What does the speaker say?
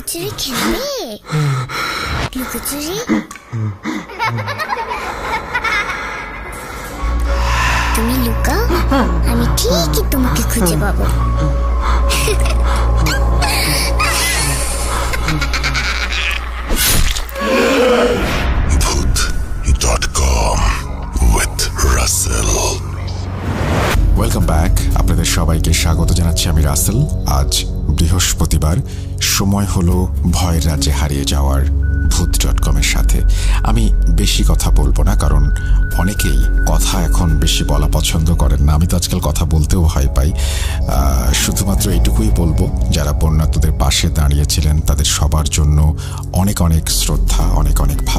লুকোচুরি খেলবে? লুকোচুরি তুমি লুকাও, আমি ঠিকই তোমাকে খুঁজে পাবো। Bhoot.com with Russell. Welcome back. আপনাদের সবাইকে স্বাগত জানাচ্ছি আমি রাসেল। আজ বৃহস্পতিবার, সময় হলো ভয়ের রাজ্যে হারিয়ে যাওয়ার ভূত.com-এর সাথে। আমি বেশি কথা বলবো না, কারণ অনেকেই কথা এখন বেশি বলা পছন্দ করেন না। আমি তো আজকাল কথা বলতেও ভয় পাই। শুধুমাত্র এইটুকুই বলবো, যারা বন্যার্তদের পাশে দাঁড়িয়েছিলেন তাদের সবার জন্য অনেক অনেক শ্রদ্ধা, অনেক অনেক ভালো।